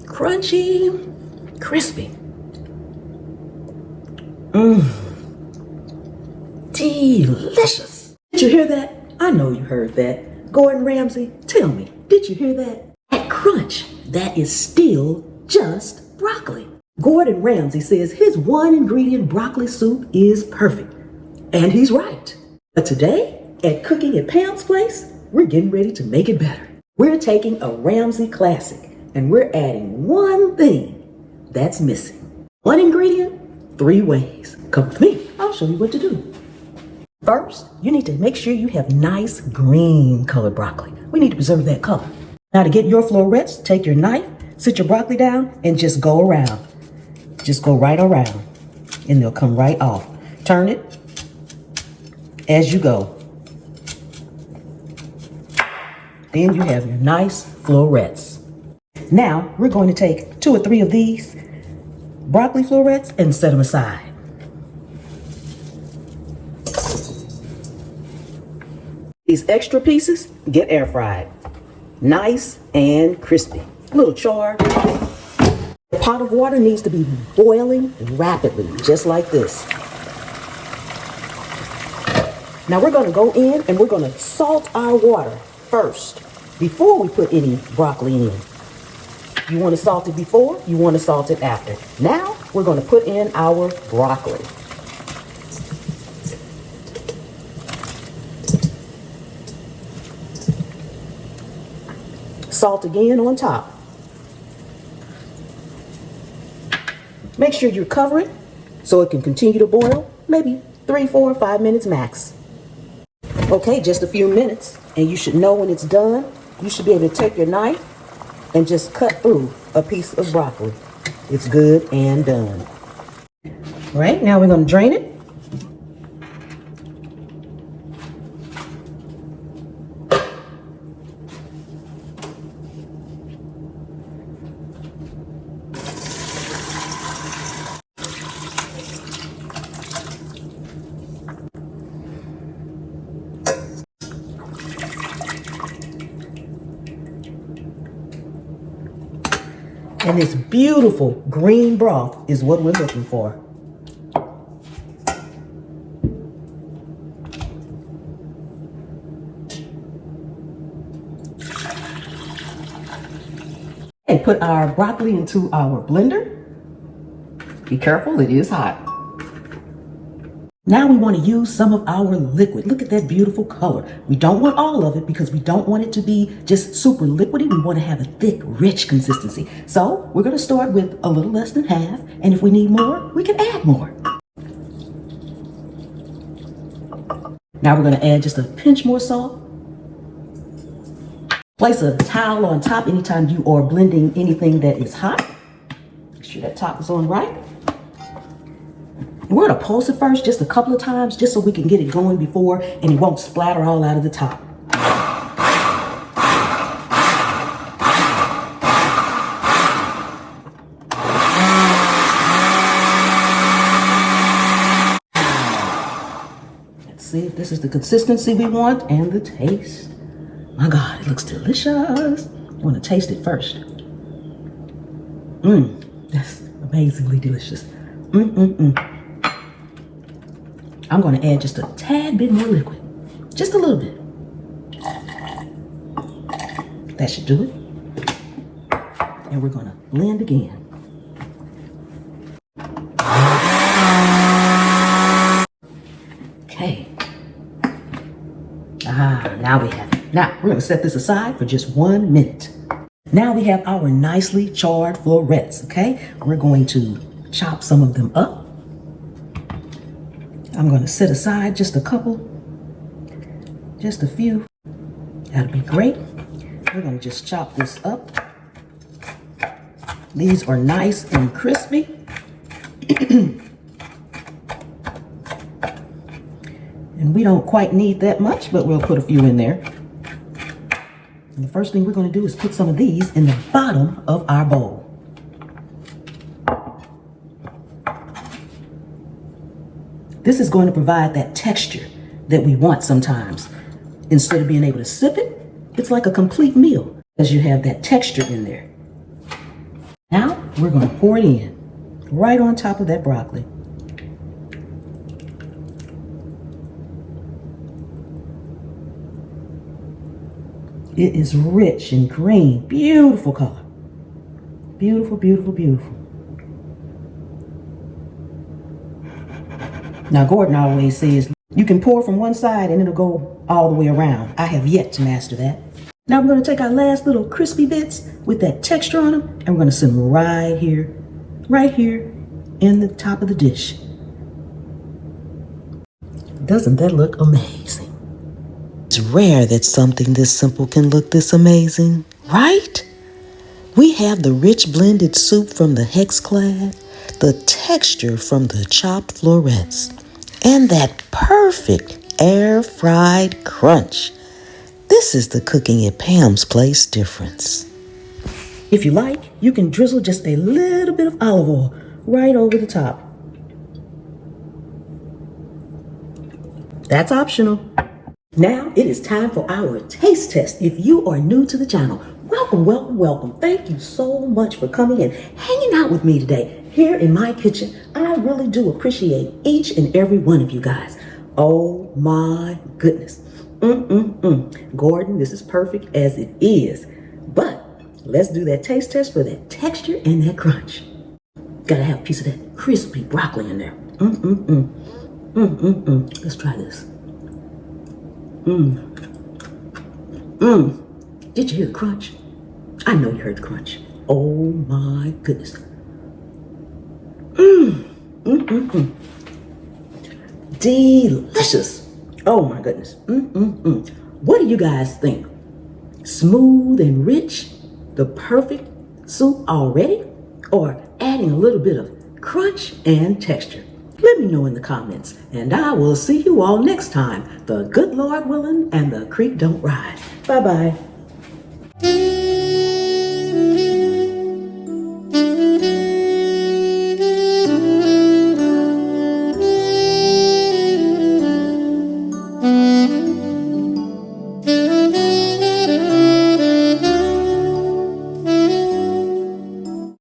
Crunchy, crispy. Delicious. Did you hear that? I know you heard that. Gordon Ramsay, tell me, did you hear that? That crunch, that is still just broccoli. Gordon Ramsay says his one ingredient broccoli soup is perfect. And he's right. But today, at Cooking at Pam's Place, we're getting ready to make it better. We're taking a Ramsay classic and we're adding one thing that's missing. One ingredient, 3 ways. Come with me, I'll show you what to do. First, you need to make sure you have nice green colored broccoli. We need to preserve that color. Now to get your florets, take your knife, sit your broccoli down, and just go around. Just go right around, and they'll come right off. Turn it as you go. Then you have your nice florets. Now, we're going to take 2 or 3 of these broccoli florets and set them aside. These extra pieces get air fried. Nice and crispy. A little charred. The pot of water needs to be boiling rapidly, just like this. Now we're going to go in and we're going to salt our water first before we put any broccoli in. You want to salt it before, you want to salt it after. Now we're going to put in our broccoli. Salt again on top. Make sure you cover it so it can continue to boil, maybe 3, 4, 5 minutes max. Okay, just a few minutes, and you should know when it's done. You should be able to take your knife and just cut through a piece of broccoli. It's good and done. All right, now we're going to drain it. And this beautiful green broth is what we're looking for. And put our broccoli into our blender. Be careful, it is hot. Now we want to use some of our liquid. Look at that beautiful color. We don't want all of it because we don't want it to be just super liquidy. We want to have a thick, rich consistency. So we're going to start with a little less than half. And if we need more, we can add more. Now we're going to add just a pinch more salt. Place a towel on top anytime you are blending anything that is hot. Make sure that top is on right. We're going to pulse it first just a couple of times just so we can get it going before and it won't splatter all out of the top. Let's see if this is the consistency we want and the taste. My God, it looks delicious. I want to taste it first. That's amazingly delicious. I'm going to add just a tad bit more liquid. Just a little bit. That should do it. And we're going to blend again. Okay. Now we have it. Now, we're going to set this aside for just 1 minute. Now we have our nicely charred florets, okay? We're going to chop some of them up. I'm going to set aside just a couple, just a few. That'll be great. We're going to just chop this up. These are nice and crispy. And we don't quite need that much, but we'll put a few in there. And the first thing we're going to do is put some of these in the bottom of our bowl. This is going to provide that texture that we want sometimes. Instead of being able to sip it, it's like a complete meal. because you have that texture in there. Now we're going to pour it in right on top of that broccoli. It is rich and green, beautiful color. Beautiful, beautiful, beautiful. Now Gordon always says you can pour from one side and it'll go all the way around. I have yet to master that. Now we're going to take our last little crispy bits with that texture on them, and we're going to sit them right here in the top of the dish. Doesn't that look amazing? It's rare that something this simple can look this amazing, right? We have the rich blended soup from the HexClad, the texture from the chopped florets, and that perfect air-fried crunch. This is the cooking at Pam's Place difference. If you like, you can drizzle just a little bit of olive oil right over the top. That's optional. Now it is time for our taste test. If you are new to the channel, welcome, welcome, welcome. Thank you so much for coming and hanging out with me today here in my kitchen. I really do appreciate each and every one of you guys. Oh my goodness. Gordon, this is perfect as it is. But let's do that taste test for that texture and that crunch. Gotta have a piece of that crispy broccoli in there. Let's try this. Did you hear the crunch? I know you heard the crunch. Oh my goodness. Delicious. Oh my goodness. What do you guys think? Smooth and rich, the perfect soup already? Or adding a little bit of crunch and texture? Let me know in the comments, and I will see you all next time. The good Lord willing and the creek don't rise. Bye-bye.